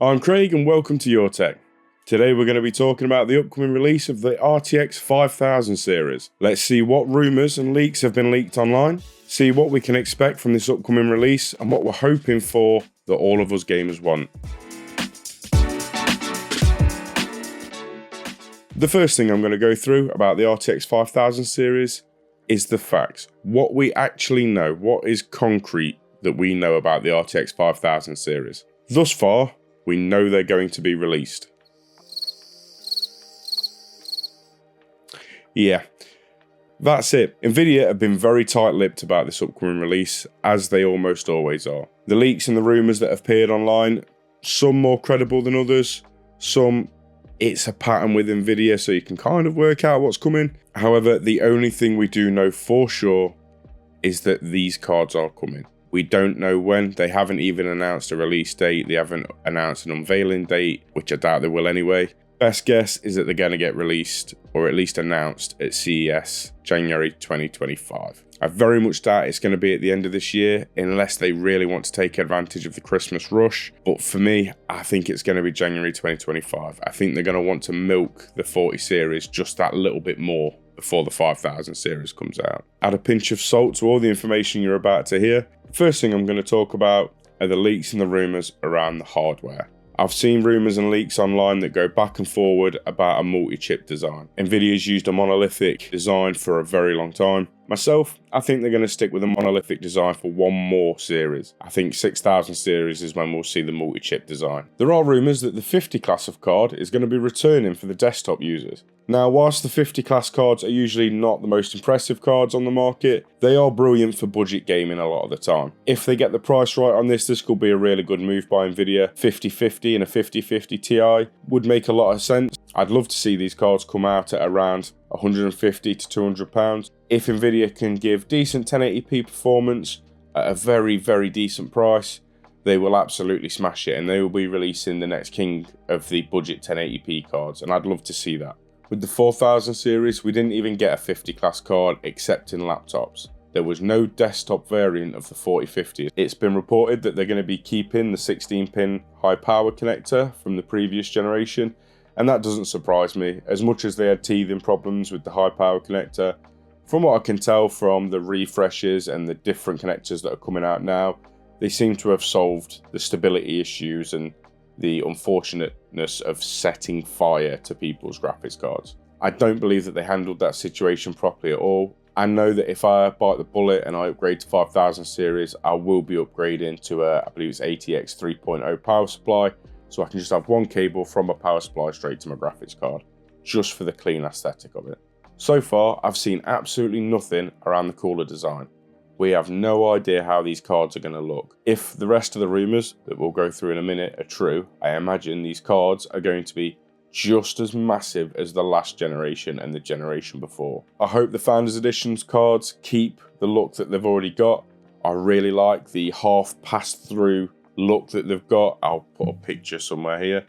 I'm Craig and welcome to Your Tech. Today we're going to be talking about the upcoming release of the RTX 5000 series. Let's see what rumours and leaks have been leaked online, see what we can expect from this upcoming release and what we're hoping for that all of us gamers want. The first thing I'm going to go through about the RTX 5000 series is the facts. What we actually know, what is concrete that we know about the RTX 5000 series. Thus far, we know they're going to be released. Yeah, that's it. Nvidia have been very tight-lipped about this upcoming release, as they almost always are. The leaks and the rumours that have appeared online, some more credible than others, some it's a pattern with Nvidia, so you can kind of work out what's coming. However, the only thing we do know for sure is that these cards are coming. We don't know when. They haven't even announced a release date. They haven't announced an unveiling date, which I doubt they will anyway. Best guess is that they're going to get released, or at least announced, at CES January 2025. I very much doubt it's going to be at the end of this year, unless they really want to take advantage of the Christmas rush. But for me, I think it's going to be January 2025. I think they're going to want to milk the 40 series just that little bit more before the 5000 series comes out. Add a pinch of salt to all the information you're about to hear. First thing I'm going to talk about are the leaks and the rumours around the hardware. I've seen rumours and leaks online that go back and forward about a multi-chip design. Nvidia's used a monolithic design for a very long time. Myself, I think they're going to stick with a monolithic design for one more series. I think 6000 series is when we'll see the multi-chip design. There are rumours that the 50 class of card is going to be returning for the desktop users. Now, whilst the 50 class cards are usually not the most impressive cards on the market, they are brilliant for budget gaming a lot of the time. If they get the price right on this could be a really good move by Nvidia. 5050 and a 5050 Ti would make a lot of sense. I'd love to see these cards come out at around 150 to 200 pounds. If Nvidia can give decent 1080p performance at a very, very decent price, they will absolutely smash it, and they will be releasing the next king of the budget 1080p cards, and I'd love to see that. With the 4000 series, we didn't even get a 50 class card except in laptops. There was no desktop variant of the 4050. It's been reported that they're going to be keeping the 16-pin high power connector from the previous generation, and that doesn't surprise me. As much as they had teething problems with the high power connector, from what I can tell from the refreshes and the different connectors that are coming out now, they seem to have solved the stability issues and the unfortunateness of setting fire to people's graphics cards. I don't believe that they handled that situation properly at all. I know that if I bite the bullet and I upgrade to 5000 series, I will be upgrading to I believe it's RTX 3.0 power supply, so I can just have one cable from my power supply straight to my graphics card, just for the clean aesthetic of it. So far, I've seen absolutely nothing around the cooler design. We have no idea how these cards are going to look. If the rest of the rumours that we'll go through in a minute are true, I imagine these cards are going to be just as massive as the last generation and the generation before. I hope the Founders Editions cards keep the look that they've already got. I really like the half pass-through look that they've got. I'll put a picture somewhere here.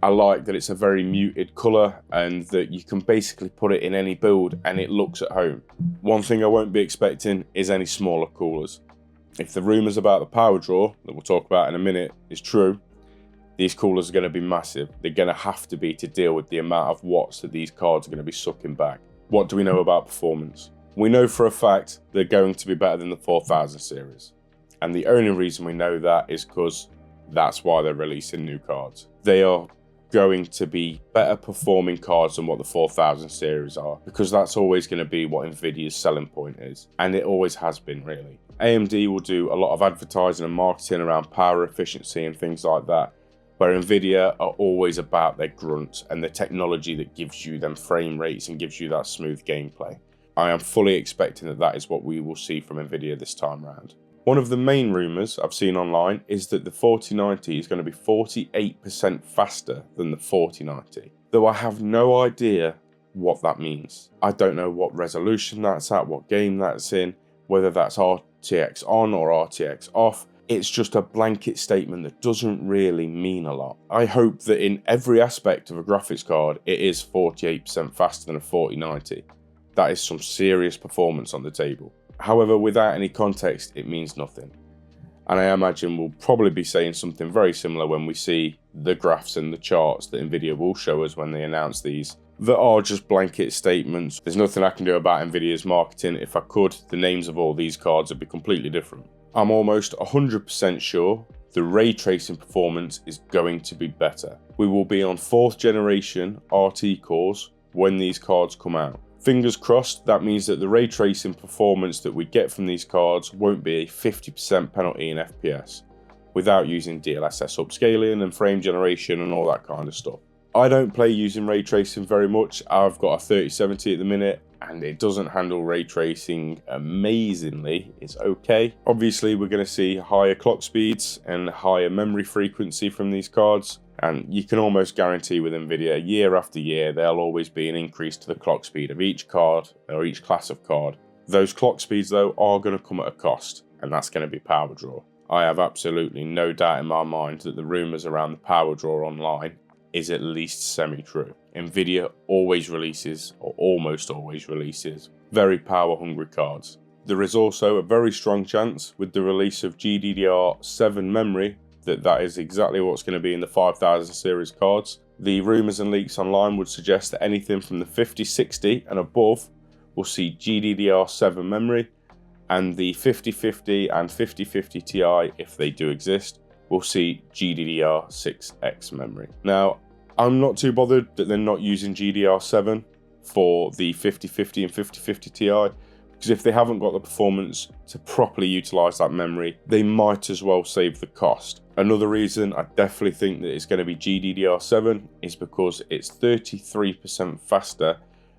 I like that it's a very muted colour and that you can basically put it in any build and it looks at home. One thing I won't be expecting is any smaller coolers. If the rumours about the power draw, that we'll talk about in a minute, is true, these coolers are going to be massive. They're going to have to be to deal with the amount of watts that these cards are going to be sucking back. What do we know about performance? We know for a fact they're going to be better than the 4000 series. And the only reason we know that is because that's why they're releasing new cards. They are going to be better performing cards than what the 4000 series are, because that's always going to be what Nvidia's selling point is, and it always has been really. AMD will do a lot of advertising and marketing around power efficiency and things like that, where Nvidia are always about their grunt and the technology that gives you them frame rates and gives you that smooth gameplay. I am fully expecting that that is what we will see from Nvidia this time round. One of the main rumours I've seen online is that the 4090 is going to be 48% faster than the 4090, though I have no idea what that means. I don't know what resolution that's at, what game that's in, whether that's RTX on or RTX off. It's just a blanket statement that doesn't really mean a lot. I hope that in every aspect of a graphics card, it is 48% faster than a 4090. That is some serious performance on the table. However, without any context, it means nothing. And I imagine we'll probably be saying something very similar when we see the graphs and the charts that Nvidia will show us when they announce these, that are just blanket statements. There's nothing I can do about Nvidia's marketing. If I could, the names of all these cards would be completely different. I'm almost 100% sure the ray tracing performance is going to be better. We will be on 4th generation RT cores when these cards come out. Fingers crossed, that means that the ray tracing performance that we get from these cards won't be a 50% penalty in FPS, without using DLSS upscaling and frame generation and all that kind of stuff. I don't play using ray tracing very much. I've got a 3070 at the minute and it doesn't handle ray tracing amazingly. It's okay. Obviously, we're going to see higher clock speeds and higher memory frequency from these cards. And you can almost guarantee with Nvidia, year after year, there'll always be an increase to the clock speed of each card or each class of card. Those clock speeds, though, are going to come at a cost, and that's going to be power draw. I have absolutely no doubt in my mind that the rumours around the power draw online is at least semi-true. Nvidia always releases, or almost always releases, very power-hungry cards. There is also a very strong chance with the release of GDDR7 memory that is exactly what's going to be in the 5000 series cards. The rumours and leaks online would suggest that anything from the 5060 and above will see GDDR7 memory, and the 5050 and 5050 Ti, if they do exist, will see GDDR6X memory. Now, I'm not too bothered that they're not using GDDR7 for the 5050 and 5050 Ti, because if they haven't got the performance to properly utilise that memory, they might as well save the cost. Another reason I definitely think that it's going to be GDDR7 is because it's 33% faster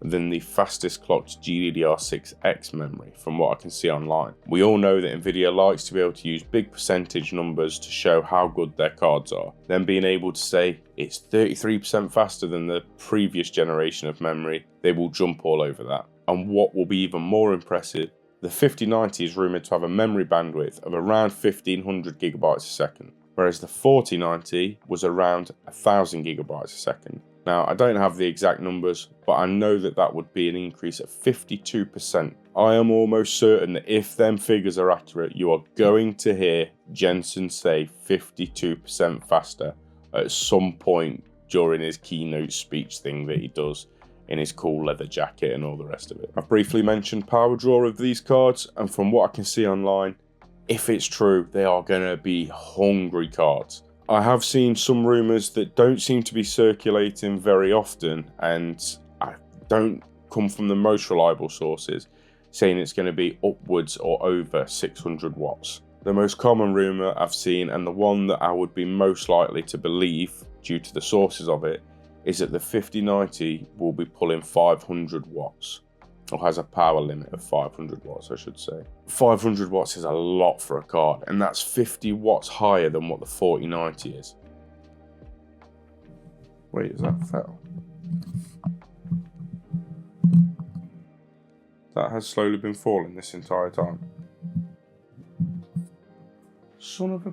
than the fastest clocked GDDR6X memory from what I can see online. We all know that Nvidia likes to be able to use big percentage numbers to show how good their cards are. Then being able to say it's 33% faster than the previous generation of memory, they will jump all over that. And what will be even more impressive, the 5090 is rumoured to have a memory bandwidth of around 1500 gigabytes a second, whereas the 4090 was around 1000 gigabytes a second. Now, I don't have the exact numbers, but I know that that would be an increase of 52%. I am almost certain that if them figures are accurate, you are going to hear Jensen say 52% faster at some point during his keynote speech thing that he does in his cool leather jacket and all the rest of it. I briefly mentioned power draw of these cards, and from what I can see online, if it's true, they are going to be hungry cards. I have seen some rumours that don't seem to be circulating very often, and I don't come from the most reliable sources, saying it's going to be upwards or over 600 watts. The most common rumour I've seen, and the one that I would be most likely to believe due to the sources of it, is that the 5090 will be pulling 500 watts, or has a power limit of 500 watts, I should say. 500 watts is a lot for a card, and that's 50 watts higher than what the 4090 is. Wait, is that fell? That has slowly been falling this entire time. Son of a...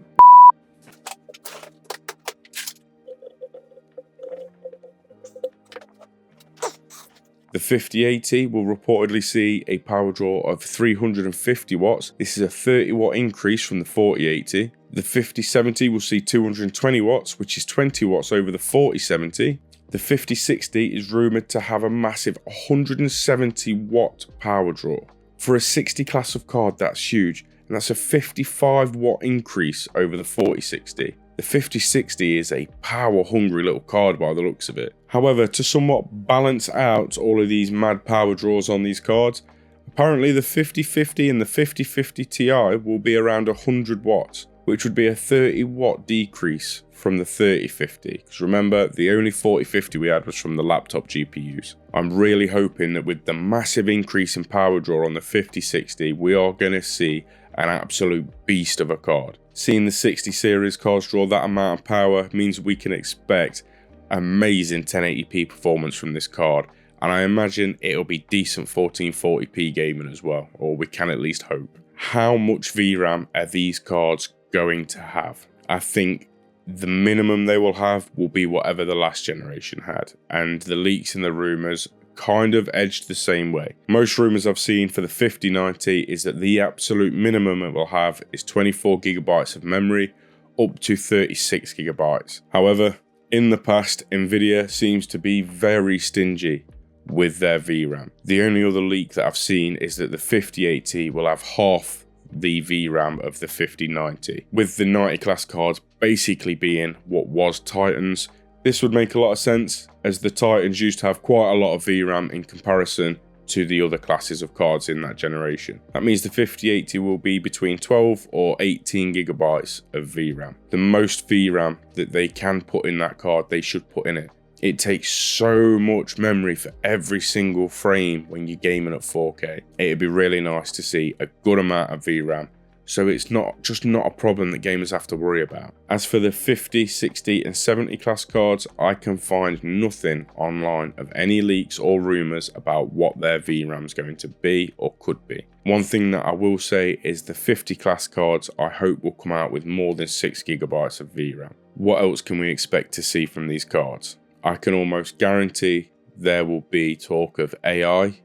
The 5080 will reportedly see a power draw of 350 watts. This is a 30 watt increase from the 4080. The 5070 will see 220 watts, which is 20 watts over the 4070. The 5060 is rumoured to have a massive 170 watt power draw. For a 60 class of card, that's huge, and that's a 55 watt increase over the 4060. The 5060 is a power-hungry little card by the looks of it. However, to somewhat balance out all of these mad power draws on these cards, apparently the 5050 and the 5050 Ti will be around 100 watts, which would be a 30 watt decrease from the 3050. Because remember, the only 4050 we had was from the laptop GPUs. I'm really hoping that with the massive increase in power draw on the 5060, we are going to see an absolute beast of a card. Seeing the 60 series cards draw that amount of power means we can expect amazing 1080p performance from this card, and I imagine it'll be decent 1440p gaming as well, or we can at least hope. How much VRAM are these cards going to have? I think the minimum they will have will be whatever the last generation had, and the leaks and the rumours kind of edged the same way. Most rumours I've seen for the 5090 is that the absolute minimum it will have is 24GB of memory, up to 36GB. However, in the past, Nvidia seems to be very stingy with their VRAM. The only other leak that I've seen is that the 5080 will have half the VRAM of the 5090, with the 90 class cards basically being what was Titans. This would make a lot of sense, as the Titans used to have quite a lot of VRAM in comparison to the other classes of cards in that generation. That means the 5080 will be between 12 or 18GB of VRAM. The most VRAM that they can put in that card, they should put in it. It takes so much memory for every single frame when you're gaming at 4K. It'd be really nice to see a good amount of VRAM, so it's not a problem that gamers have to worry about. As for the 50, 60 and 70 class cards, I can find nothing online of any leaks or rumours about what their VRAM is going to be or could be. One thing that I will say is the 50 class cards I hope will come out with more than 6GB of VRAM. What else can we expect to see from these cards? I can almost guarantee there will be talk of AI,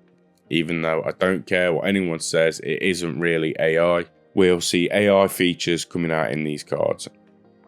even though I don't care what anyone says, it isn't really AI. We'll see AI features coming out in these cards.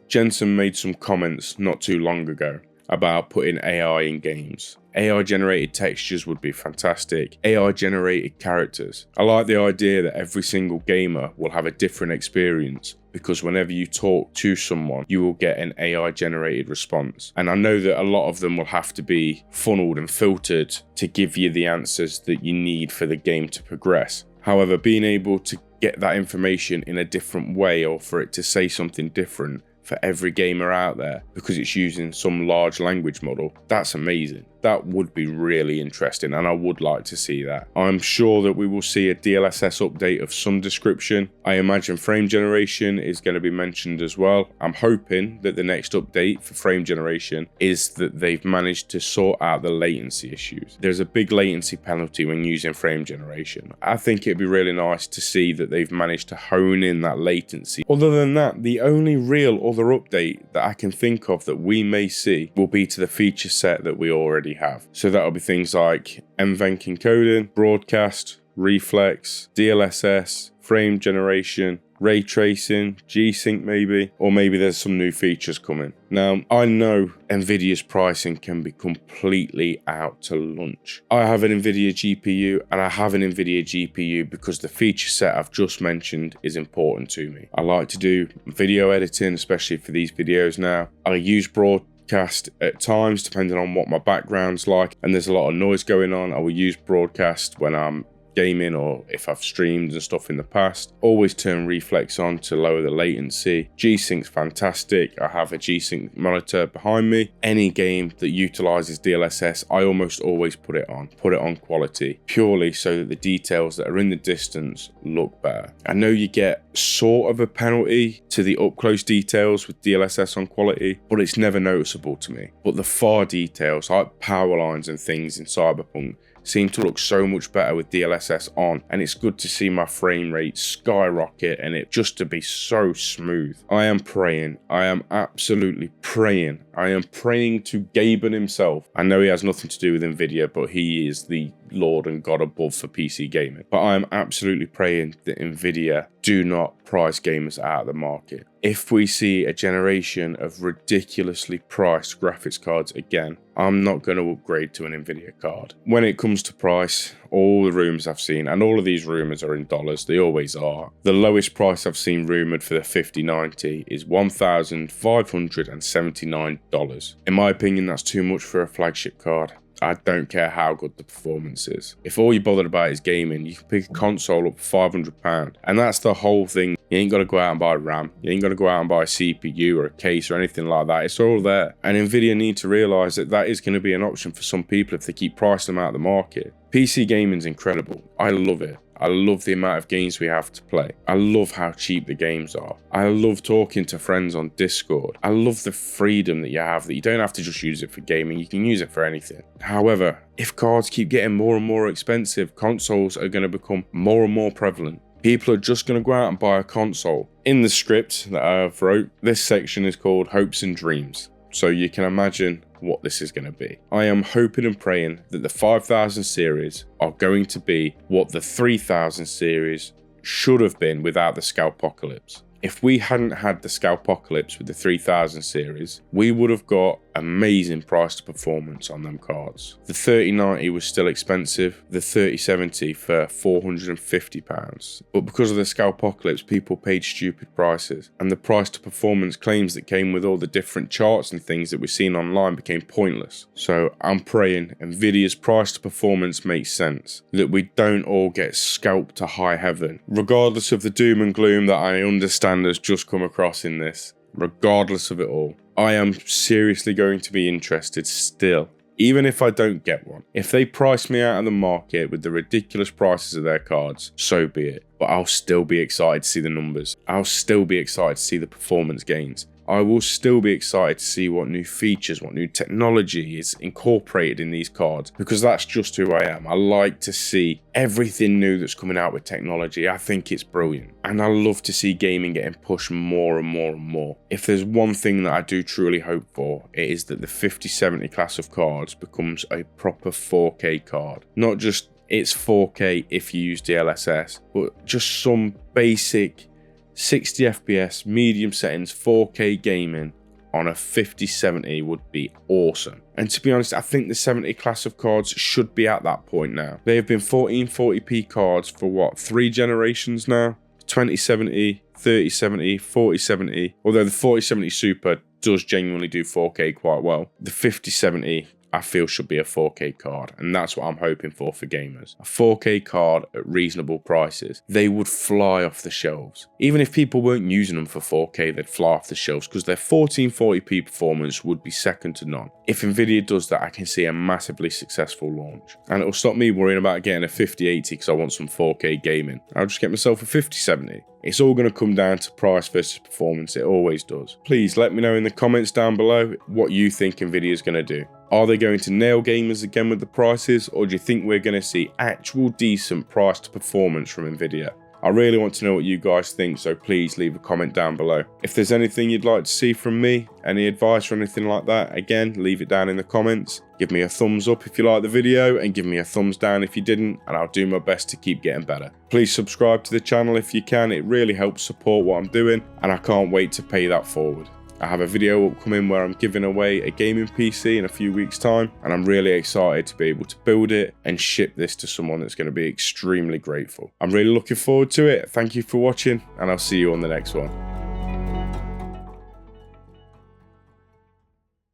Jensen made some comments not too long ago about putting AI in games. AI generated textures would be fantastic. AI generated characters. I like the idea that every single gamer will have a different experience, because whenever you talk to someone, you will get an AI generated response. And I know that a lot of them will have to be funneled and filtered to give you the answers that you need for the game to progress. However, being able to get that information in a different way, or for it to say something different for every gamer out there because it's using some large language model, that's amazing. That would be really interesting, and I would like to see that. I'm sure that we will see a DLSS update of some description. I imagine frame generation is going to be mentioned as well. I'm hoping that the next update for frame generation is that they've managed to sort out the latency issues. There's a big latency penalty when using frame generation. I think it'd be really nice to see that they've managed to hone in that latency. Other than that, the only real other update that I can think of that we may see will be to the feature set that we already have. So that'll be things like NVENC encoding, broadcast, reflex, DLSS, frame generation, ray tracing, G-Sync maybe, or maybe there's some new features coming. Now, I know Nvidia's pricing can be completely out to lunch. I have an Nvidia GPU, and I have an Nvidia GPU because the feature set I've just mentioned is important to me. I like to do video editing, especially for these videos now. I use broadcast at times depending on what my background's like, and there's a lot of noise going on. I will use broadcast when I'm gaming or if I've streamed and stuff in the past. Always turn reflex on to lower the latency. G-Sync's fantastic. I have a G-Sync monitor behind me. Any game that utilizes DLSS, I almost always put it on quality, purely so that the details that are in the distance look better. I know you get sort of a penalty to the up close details with DLSS on quality, but it's never noticeable to me. But the far details like power lines and things in Cyberpunk seem to look so much better with DLSS on, and it's good to see my frame rate skyrocket and it just to be so smooth. I am praying, I am absolutely praying, I am praying to Gaben himself. I know he has nothing to do with Nvidia, but he is the Lord and God above for PC gaming. But I am absolutely praying that Nvidia do not price gamers out of the market. If we see a generation of ridiculously priced graphics cards again, I'm not going to upgrade to an Nvidia card. When it comes to price, all the rumours I've seen, and all of these rumours are in dollars, they always are. The lowest price I've seen rumoured for the 5090 is $1,579. In my opinion, that's too much for a flagship card. I don't care how good the performance is. If all you're bothered about is gaming, you can pick a console up for £500. And that's the whole thing. You ain't got to go out and buy RAM. You ain't got to go out and buy a CPU or a case or anything like that. It's all there. And Nvidia need to realise that that is going to be an option for some people if they keep pricing them out of the market. PC gaming's incredible. I love it. I love the amount of games we have to play. I love how cheap the games are. I love talking to friends on Discord. I love the freedom that you have, that you don't have to just use it for gaming, you can use it for anything. However, if cards keep getting more and more expensive, consoles are going to become more and more prevalent. People are just going to go out and buy a console. In the script that I have wrote, this section is called Hopes and Dreams. so you can imagine what this is going to be. I am hoping and praying that the 5000 series are going to be what the 3000 series should have been without the Scalpocalypse. If we hadn't had the Scalpocalypse with the 3000 series, we would have got amazing price to performance on them cards. The 3090 was still expensive, the 3070 for £450. But because of the Scalpocalypse, people paid stupid prices, and the price to performance claims that came with all the different charts and things that we've seen online became pointless. So I'm praying Nvidia's price to performance makes sense, that we don't all get scalped to high heaven. Regardless of the doom and gloom that I understand has just come across in this, regardless of it all, I am seriously going to be interested still, even if I don't get one. If they price me out of the market with the ridiculous prices of their cards, so be it. But I'll still be excited to see the numbers. I'll still be excited to see the performance gains. I will still be excited to see what new features, what new technology is incorporated in these cards, because that's just who I am. I like to see everything new that's coming out with technology. I think it's brilliant. And I love to see gaming getting pushed more and more and more. If there's one thing that I do truly hope for, it is that the 5070 class of cards becomes a proper 4K card. Not just it's 4K if you use DLSS, but just some basic 60 FPS, medium settings, 4K gaming on a 5070 would be awesome. And to be honest, I think the 70 class of cards should be at that point now. They have been 1440p cards for what, 3 generations now? 2070, 3070, 4070, although the 4070 Super does genuinely do 4K quite well. The 5070 I feel should be a 4K card, and that's what I'm hoping for gamers. A 4K card at reasonable prices. They would fly off the shelves. Even if people weren't using them for 4K, they'd fly off the shelves because their 1440p performance would be second to none. If Nvidia does that, I can see a massively successful launch. And it'll stop me worrying about getting a 5080 because I want some 4K gaming. I'll just get myself a 5070. It's all going to come down to price versus performance, it always does. Please let me know in the comments down below what you think Nvidia is going to do. Are they going to nail gamers again with the prices, or do you think we're going to see actual decent price to performance from Nvidia? I really want to know what you guys think, so please leave a comment down below. If there's anything you'd like to see from me, any advice or anything like that, again, leave it down in the comments. Give me a thumbs up if you liked the video, and give me a thumbs down if you didn't, and I'll do my best to keep getting better. Please subscribe to the channel if you can, it really helps support what I'm doing, and I can't wait to pay that forward. I have a video upcoming where I'm giving away a gaming PC in a few weeks' time, and I'm really excited to be able to build it and ship this to someone that's going to be extremely grateful. I'm really looking forward to it. Thank you for watching, and I'll see you on the next one.